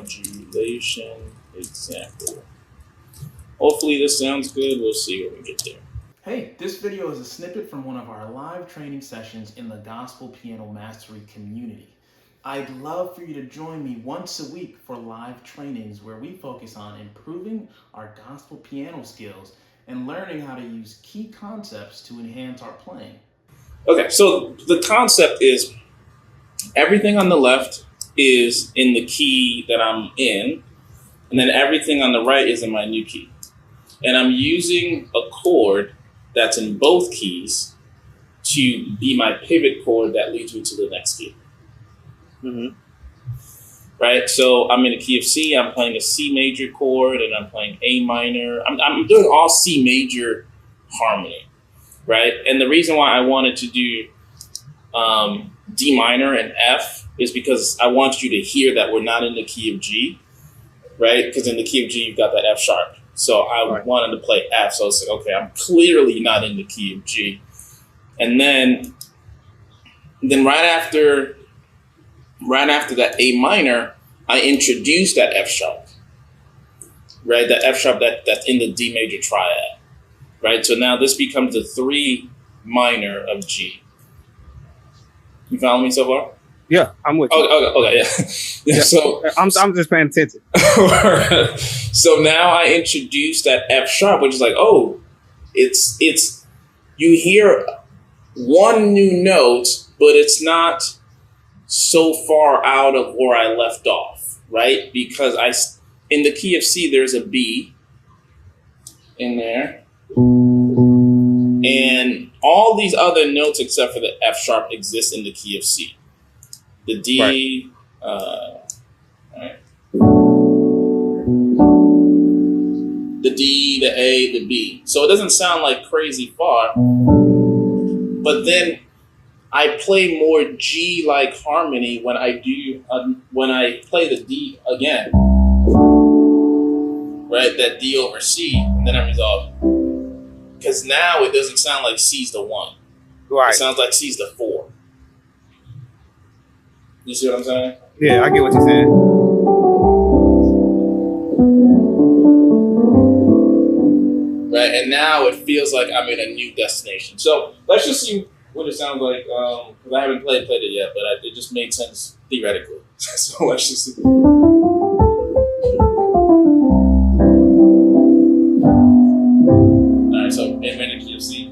modulation example. Hopefully this sounds good. We'll see when we get there. Hey, this video is a snippet from one of our live training sessions in the Gospel Piano Mastery community. I'd love for you to join me once a week for live trainings where we focus on improving our gospel piano skills and learning how to use key concepts to enhance our playing. Okay, so the concept is everything on the left is in the key that I'm in, and then everything on the right is in my new key. And I'm using a chord that's in both keys to be my pivot chord that leads me to the next key. Mm-hmm. Right? So I'm in a key of C, I'm playing a C major chord, and I'm playing A minor. I'm doing all C major harmony, right? And the reason why I wanted to do D minor and F is because I want you to hear that we're not in the key of G, right? Because in the key of G, you've got that F sharp. So I wanted to play F. So it's like, okay, I'm clearly not in the key of G. And then right after that A minor, I introduced that F sharp, right? That F sharp that's in the D major triad, right? So now this becomes the 3 minor of G. You follow me so far? Yeah, I'm with you. Okay, yeah. So I'm just paying attention. So now I introduced that F sharp, which is like, oh, it's you hear one new note, but it's not so far out of where I left off, right? Because in the key of C, there's a B in there. And all these other notes except for the F sharp exist in the key of C. The D, right. The D, the A, the B. So it doesn't sound like crazy far, but then I play more G-like harmony when I play the D again, right? That D over C, and then I resolve. Because now it doesn't sound like C's the 1. Right. It sounds like C's the 4. You see what I'm saying? Yeah, I get what you're saying. Right, and now it feels like I'm in a new destination. So let's just see what it sounds like, because I haven't played it yet, but it just made sense theoretically. So let's just see. All right, so A minor key of C.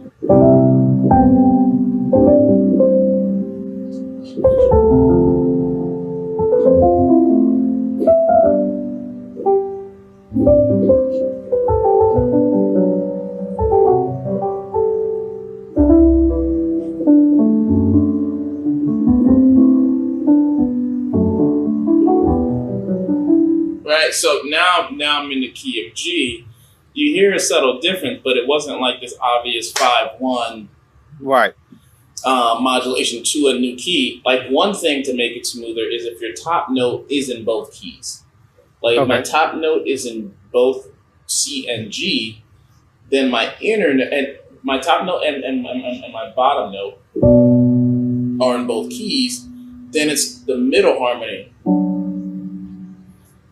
Right, so now I'm in the key of G. You hear a subtle difference, but it wasn't like this obvious 5-1 right modulation to a new key. Like one thing to make it smoother is if your top note is in both keys. Like if my top note is in both C and G, then my my top note and my bottom note are in both keys, then it's the middle harmony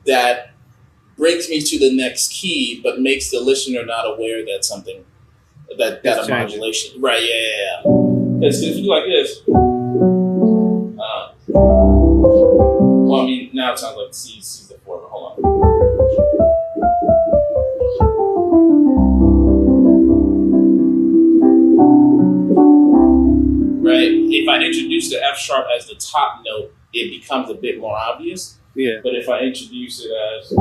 that brings me to the next key, but makes the listener not aware that something that a modulation. Right, yeah. Because if you do like this, well, I mean, now it sounds like C's the 4, but hold on. Right? If I introduce the F sharp as the top note, it becomes a bit more obvious. Yeah. But if I introduce it as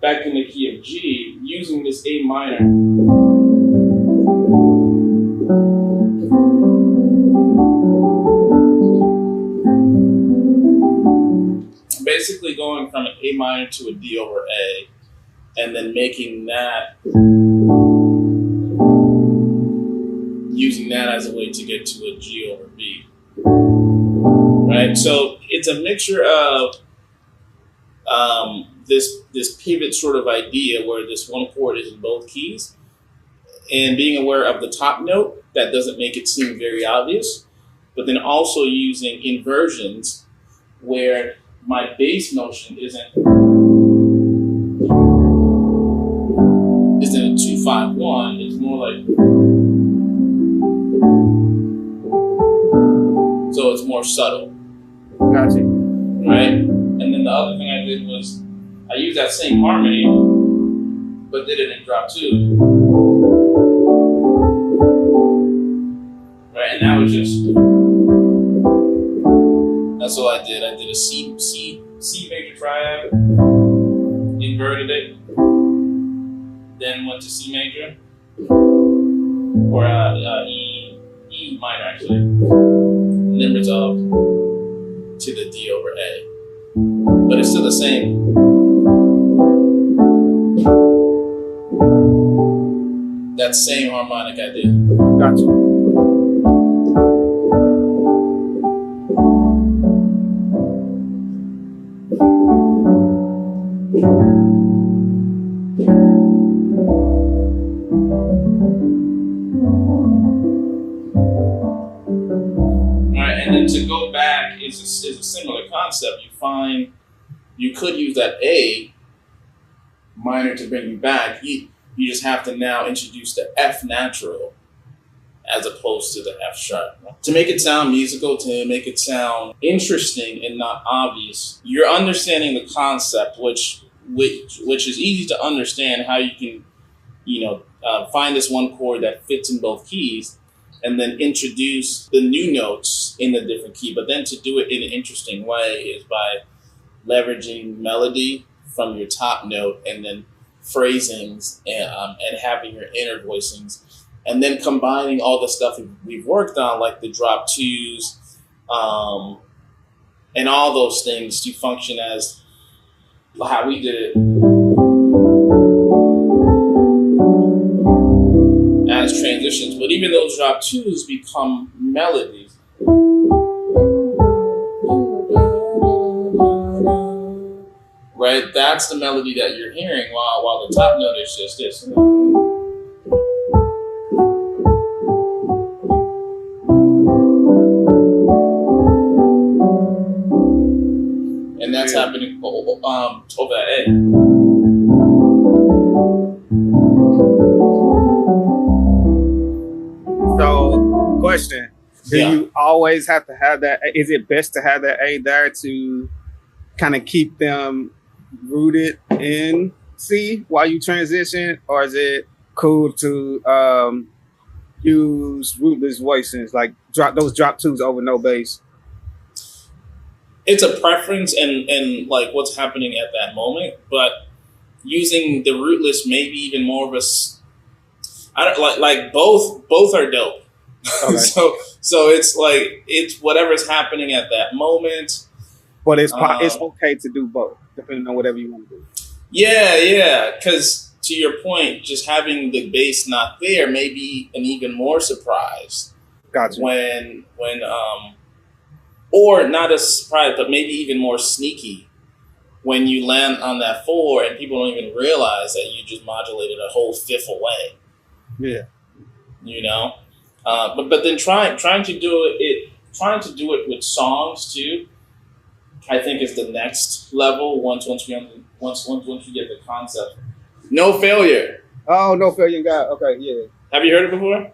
back in the key of G, using this A minor. Basically going from an A minor to a D over A, and then making that, using that as a way to get to a G over B. Right? So it's a mixture of this pivot sort of idea where this one chord is in both keys, and being aware of the top note that doesn't make it seem very obvious, but then also using inversions where my bass notion isn't a 2-5-1, it's more like, so it's more subtle. Gotcha. Right? And then the other thing I did was I used that same harmony, but did it in drop 2. Right? And now it's just, that's all I did. I did a C major triad, inverted it, then went to C major, or E minor actually, and then resolved to the D over A. But it's still the same. That same harmonic I did. Gotcha. And then to go back is a similar concept. You could use that A minor to bring you back. You just have to now introduce the F natural as opposed to the F sharp. To make it sound musical, to make it sound interesting and not obvious, you're understanding the concept, which is easy to understand, how you can, find this one chord that fits in both keys, and then introduce the new notes in a different key. But then to do it in an interesting way is by leveraging melody from your top note, and then phrasings, and having your inner voicings, and then combining all the stuff we've worked on, like the drop 2s, and all those things to function as how we did it as transitions. But even those drop 2s become melodies. Right? That's the melody that you're hearing while the top note is just this. And that's happening over that A. So, question. Do you always have to have that? Is it best to have that A there to kind of keep them rooted in C while you transition, or is it cool to use rootless voicings, like drop 2s over no bass? It's a preference and like what's happening at that moment, but using the rootless maybe even more of a, I don't like both are dope. Okay. so it's like, it's whatever's happening at that moment. But it's okay to do both, depending on whatever you want to do. Yeah, because to your point, just having the bass not there may be an even more surprise. Gotcha. When or not a surprise, but maybe even more sneaky when you land on that 4 and people don't even realize that you just modulated a whole fifth away. Yeah. But then trying to do it with songs too, I think is the next level. Once we get the concept. No Failure. Oh, No Failure in God. Okay, yeah. Have you heard it before?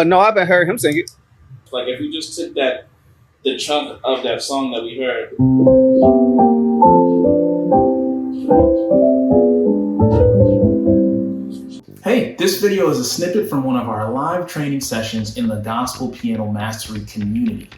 No, I haven't heard him sing it. Like if we just took the chunk of that song that we heard. Hey, this video is a snippet from one of our live training sessions in the Gospel Piano Mastery community.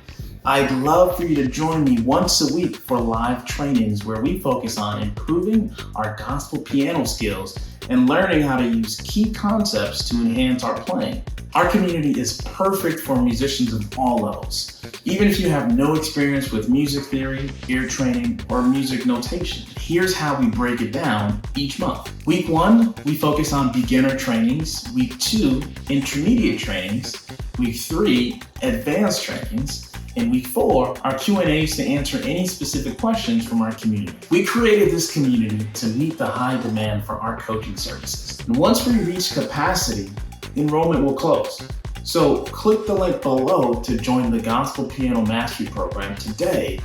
I'd love for you to join me once a week for live trainings where we focus on improving our gospel piano skills and learning how to use key concepts to enhance our playing. Our community is perfect for musicians of all levels. Even if you have no experience with music theory, ear training, or music notation, here's how we break it down each month. Week 1, we focus on beginner trainings. Week 2, intermediate trainings. Week 3, advanced trainings. In week 4, our Q&As to answer any specific questions from our community. We created this community to meet the high demand for our coaching services. And once we reach capacity, enrollment will close. So click the link below to join the Gospel Piano Mastery Program today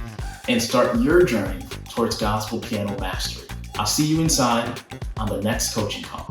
and start your journey towards Gospel Piano Mastery. I'll see you inside on the next coaching call.